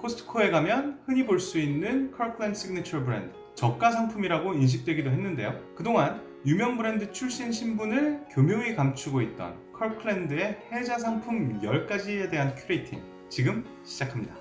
코스트코에 가면 흔히 볼 수 있는 Kirkland 시그니처 브랜드, 저가 상품이라고 인식되기도 했는데요. 그동안 유명 브랜드 출신 신분을 교묘히 감추고 있던 Kirkland의 해자 상품 10가지에 대한 큐레이팅, 지금 시작합니다.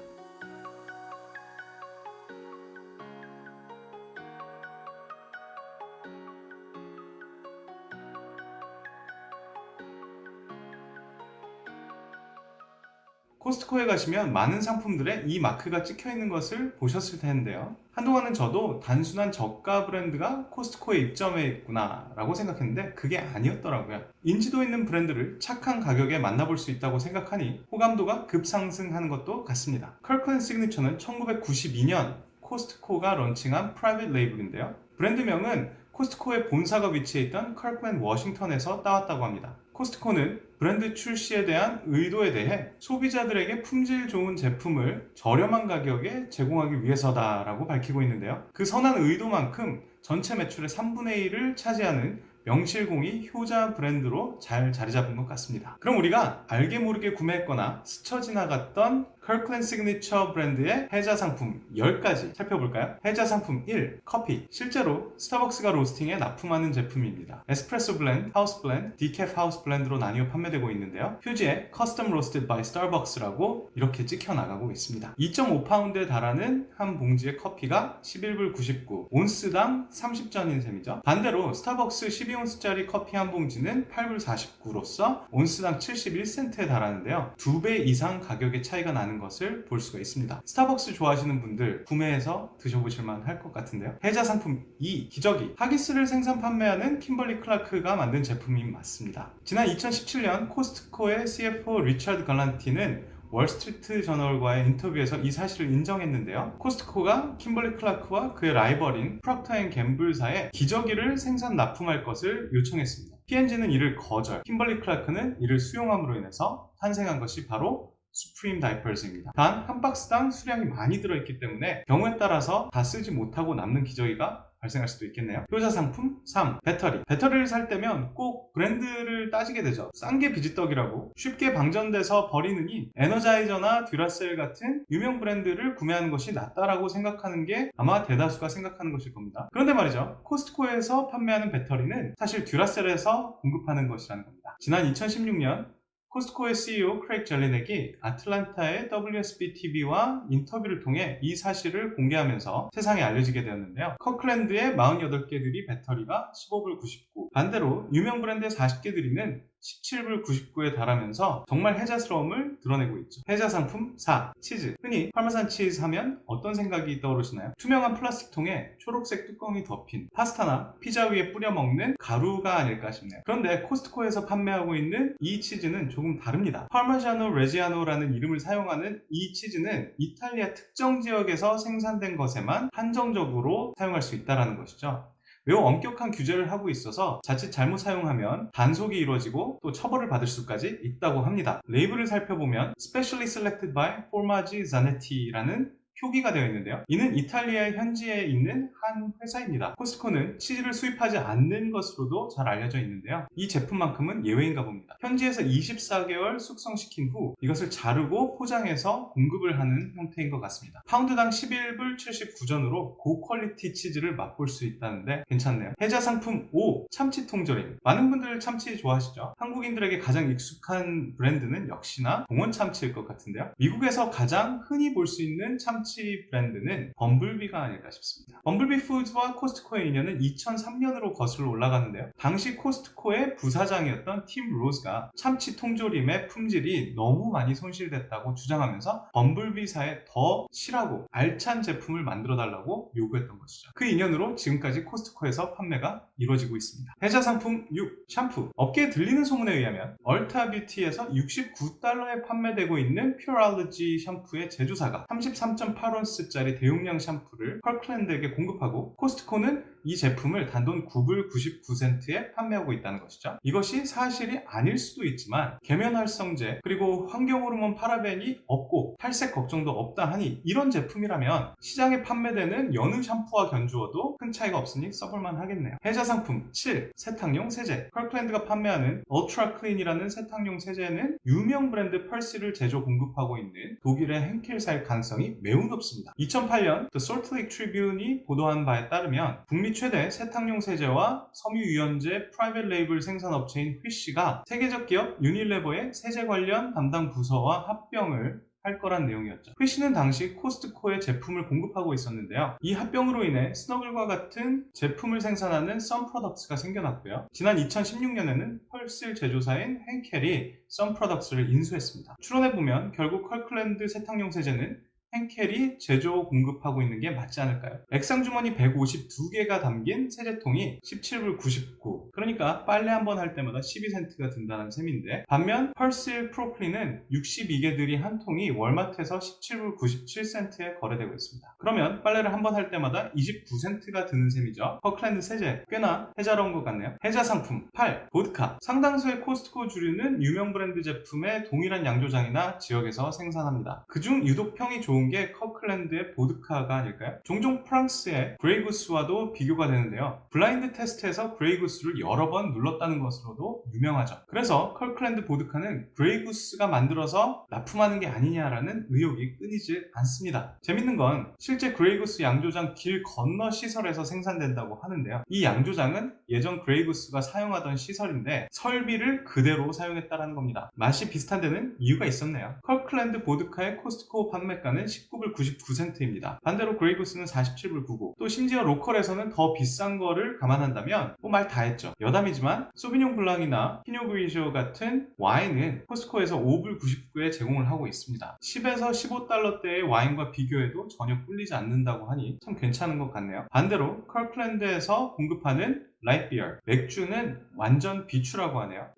코스트코에 가시면 많은 상품들에 이 마크가 찍혀 있는 것을 보셨을 텐데요. 한동안은 저도 단순한 저가 브랜드가 코스트코에 입점해 있구나 라고 생각했는데 그게 아니었더라고요. 인지도 있는 브랜드를 착한 가격에 만나볼 수 있다고 생각하니 호감도가 급상승하는 것도 같습니다. Kirkland 시그니처는 1992년 코스트코가 런칭한 프라이빗 레이블인데요. 브랜드명은 코스트코의 본사가 위치해 있던 Kirkland 워싱턴에서 따왔다고 합니다. 코스트코는 브랜드 출시에 대한 의도에 대해 소비자들에게 품질 좋은 제품을 저렴한 가격에 제공하기 위해서다라고 밝히고 있는데요. 그 선한 의도만큼 전체 매출의 3분의 1을 차지하는 명실공히 효자 브랜드로 잘 자리 잡은 것 같습니다. 그럼 우리가 알게 모르게 구매했거나 스쳐 지나갔던 Kirkland 시그니처 브랜드의 해자 상품 10가지 살펴볼까요? 해자 상품 1. 커피. 실제로 스타벅스가 로스팅에 납품하는 제품입니다. 에스프레소 블렌드, 하우스 블렌드, 디캡 하우스 블렌드로 나뉘어 판매되고 있는데요. 표지에 Custom Roasted by Starbucks라고 이렇게 찍혀 나가고 있습니다. 2.5파운드에 달하는 한 봉지의 커피가 11불 99, 온스당 30전인 셈이죠. 반대로 스타벅스 12온스짜리 커피 한 봉지는 8불 49로서 온스당 71센트에 달하는데요. 2배 이상 가격의 차이가 나는 것을 볼 수가 있습니다. 스타벅스 좋아하시는 분들 구매해서 드셔보실 만할 것 같은데요. 해자 상품 2. 기저귀. 하기스를 생산 판매하는 킴벌리 클라크가 만든 제품이 맞습니다. 지난 2017년 코스트코의 CFO 리처드 갈란티는 월스트리트 저널과의 인터뷰에서 이 사실을 인정했는데요. 코스트코가 킴벌리 클라크와 그의 라이벌인 프록터 앤 갬블사에 기저귀를 생산 납품할 것을 요청했습니다. P&G는 이를 거절, 킴벌리 클라크는 이를 수용함으로 인해서 탄생한 것이 바로 수프림 다이퍼즈입니다. 단 한 박스당 수량이 많이 들어있기 때문에 경우에 따라서 다 쓰지 못하고 남는 기저귀가 발생할 수도 있겠네요. 효자 상품 3. 배터리. 배터리를 살 때면 꼭 브랜드를 따지게 되죠. 싼 게 비지떡이라고 쉽게 방전돼서 버리느니 에너자이저나 듀라셀 같은 유명 브랜드를 구매하는 것이 낫다라고 생각하는 게 아마 대다수가 생각하는 것일 겁니다. 그런데 말이죠, 코스트코에서 판매하는 배터리는 사실 듀라셀에서 공급하는 것이라는 겁니다. 지난 2016년 코스트코의 CEO 크레이크 젤리넥이 아틀란타의 WSB-TV와 인터뷰를 통해 이 사실을 공개하면서 세상에 알려지게 되었는데요. 커클랜드의 48개들이 배터리가 15불 99, 반대로 유명 브랜드의 40개들이는 17불 99에 달하면서 정말 해자스러움을 드러내고 있죠. 해자 상품 4. 치즈. 흔히 파마산 치즈 하면 어떤 생각이 떠오르시나요? 투명한 플라스틱 통에 초록색 뚜껑이 덮인 파스타나 피자 위에 뿌려 먹는 가루가 아닐까 싶네요. 그런데 코스트코에서 판매하고 있는 이 치즈는 조금 다릅니다. 파르마자노 레지아노라는 이름을 사용하는 이 치즈는 이탈리아 특정 지역에서 생산된 것에만 한정적으로 사용할 수 있다는 것이죠. 매우 엄격한 규제를 하고 있어서 자칫 잘못 사용하면 단속이 이루어지고 또 처벌을 받을 수까지 있다고 합니다. 레이블을 살펴보면 Specially Selected by Formaggi Zanetti라는 표기가 되어 있는데요. 이는 이탈리아 현지에 있는 한 회사입니다. 코스트코는 치즈를 수입하지 않는 것으로도 잘 알려져 있는데요. 이 제품만큼은 예외인가 봅니다. 현지에서 24개월 숙성시킨 후 이것을 자르고 포장해서 공급을 하는 형태인 것 같습니다. 파운드당 11불 79전으로 고퀄리티 치즈를 맛볼 수 있다는데 괜찮네요. 해자 상품 5. 참치 통조림. 많은 분들 참치 좋아하시죠? 한국인들에게 가장 익숙한 브랜드는 역시나 동원 참치일 것 같은데요. 미국에서 가장 흔히 볼 수 있는 참치 브랜드는 범블비가 아닐까 싶습니다. 범블비 푸드와 코스트코의 인연은 2003년으로 거슬러 올라가는데요. 당시 코스트코의 부사장이었던 팀 로즈가 참치 통조림의 품질이 너무 많이 손실됐다고 주장하면서 범블비사에 더 실하고 알찬 제품을 만들어 달라고 요구했던 것이죠. 그 인연으로 지금까지 코스트코에서 판매가 이루어지고 있습니다. 해자 상품 6. 샴푸. 업계에 들리는 소문에 의하면 얼타 뷰티에서 69달러에 판매되고 있는 퓨어알러지 샴푸의 제조사가 33.8온스짜리 대용량 샴푸를 컬클랜드에게 공급하고 코스트코는 이 제품을 단돈 9불 99센트에 판매하고 있다는 것이죠. 이것이 사실이 아닐 수도 있지만 계면활성제 그리고 환경호르몬 파라벤이 없고 탈색 걱정도 없다 하니 이런 제품이라면 시장에 판매되는 여느 샴푸와 견주어도 큰 차이가 없으니 써볼만 하겠네요. 해자 상품 7. 세탁용 세제. 컬클랜드가 판매하는 울트라 클린이라는 세탁용 세제는 유명 브랜드 펄시를 제조 공급하고 있는 독일의 henkel사일 가능성이 매우 높습니다. 2008년 The Salt Lake Tribune이 보도한 바에 따르면 북미 최대 세탁용 세제와 섬유유연제 프라이빗 레이블 생산업체인 휘쉬가 세계적 기업 유니레버의 세제 관련 담당 부서와 합병을 할 거란 내용이었죠. 휘쉬는 당시 코스트코에 제품을 공급하고 있었는데요. 이 합병으로 인해 스너글과 같은 제품을 생산하는 썬프로덕츠가 생겨났고요. 지난 2016년에는 펄실 제조사인 henkel이 썬프로덕츠를 인수했습니다. 추론해보면 결국 컬클랜드 세탁용 세제는 henkel이 제조 공급하고 있는 게 맞지 않을까요? 액상주머니 152개가 담긴 세제통이 17불 99, 그러니까 빨래 한 번 할 때마다 12센트가 든다는 셈인데, 반면 펄실 프로클린은 62개들이 한 통이 월마트에서 17불 97센트에 거래되고 있습니다. 그러면 빨래를 한 번 할 때마다 29센트가 드는 셈이죠. 컬클랜드 세제 꽤나 해자로운 것 같네요. 해자 상품 8. 보드카. 상당수의 코스트코 주류는 유명 브랜드 제품의 동일한 양조장이나 지역에서 생산합니다. 그중 유독 평이 좋은 게 컬클랜드의 보드카가 아닐까요? 종종 프랑스의 그레이구스와도 비교가 되는데요. 블라인드 테스트에서 그레이구스를 여러 번 눌렀다는 것으로도 유명하죠. 그래서 컬클랜드 보드카는 그레이구스가 만들어서 납품하는 게 아니냐라는 의혹이 끊이지 않습니다. 재밌는 건 실제 그레이구스 양조장 길 건너 시설에서 생산된다고 하는데요. 이 양조장은 예전 그레이구스가 사용하던 시설인데 설비를 그대로 사용했다는 겁니다. 맛이 비슷한 데는 이유가 있었네요. 컬클랜드 보드카의 코스트코 판매가는 19불 99센트입니다. 반대로 그레이구스는 47불 99. 또 심지어 로컬에서는 더 비싼 거를 감안한다면 말 다 했죠. 여담이지만 소비뇽 블랑이나 피뇨 그리지오 같은 와인은 코스트코에서 5불 99에 제공을 하고 있습니다. 10에서 15달러대의 와인과 비교해도 전혀 꿀리지 않는다고 하니 참 괜찮은 것 같네요. 반대로 컬클랜드에서 공급하는 라이트비어, 맥주는 완전 비추라고 하네요.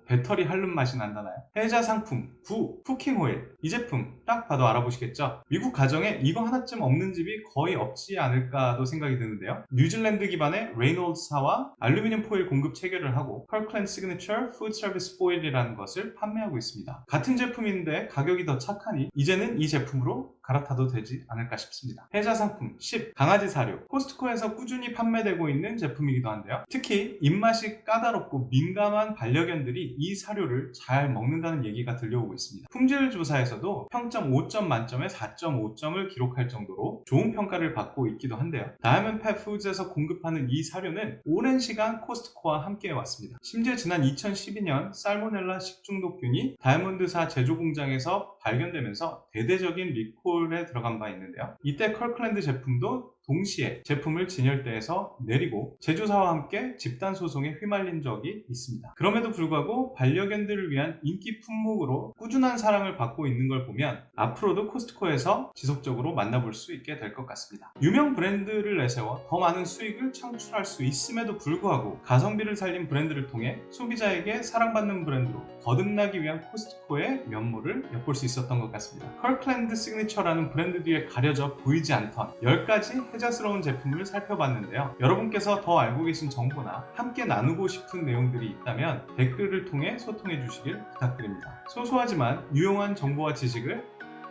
배터리 핥는 맛이 난다나요? 해자 상품 9. 쿠킹 오일. 이 제품 딱 봐도 알아보시겠죠? 미국 가정에 이거 하나쯤 없는 집이 거의 없지 않을까도 생각이 드는데요. 뉴질랜드 기반의 레이놀드사와 알루미늄 포일 공급 체결을 하고 컬클랜드 시그니처 푸드 서비스 포일이라는 것을 판매하고 있습니다. 같은 제품인데 가격이 더 착하니 이제는 이 제품으로 갈아타도 되지 않을까 싶습니다. 해자 상품 10. 강아지 사료. 코스트코에서 꾸준히 판매되고 있는 제품이기도 한데요. 특히 입맛이 까다롭고 민감한 반려견들이 이 사료를 잘 먹는다는 얘기가 들려오고 있습니다. 품질 조사에서도 평점 5점 만점에 4.5점을 기록할 정도로 좋은 평가를 받고 있기도 한데요. 다이아몬드 펫 푸드에서 공급하는 이 사료는 오랜 시간 코스트코와 함께 해왔습니다. 심지어 지난 2012년 살모넬라 식중독균이 다이아몬드사 제조 공장에서 발견되면서 대대적인 리콜에 들어간 바 있는데요. 이때 컬클랜드 제품도 동시에 제품을 진열대에서 내리고 제조사와 함께 집단 소송에 휘말린 적이 있습니다. 그럼에도 불구하고 반려견들을 위한 인기 품목으로 꾸준한 사랑을 받고 있는 걸 보면 앞으로도 코스트코에서 지속적으로 만나볼 수 있게 될 것 같습니다. 유명 브랜드를 내세워 더 많은 수익을 창출할 수 있음에도 불구하고 가성비를 살린 브랜드를 통해 소비자에게 사랑받는 브랜드로 거듭나기 위한 코스트코의 면모를 엿볼 수 있었던 것 같습니다. 컬클랜드 시그니처라는 브랜드 뒤에 가려져 보이지 않던 10가지 해자스러운 제품을 살펴봤는데요. 여러분께서 더 알고 계신 정보나 함께 나누고 싶은 내용들이 있다면 댓글을 통해 소통해 주시길 부탁드립니다. 소소하지만 유용한 정보와 지식을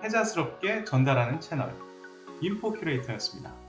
해자스럽게 전달하는 채널 인포큐레이터였습니다.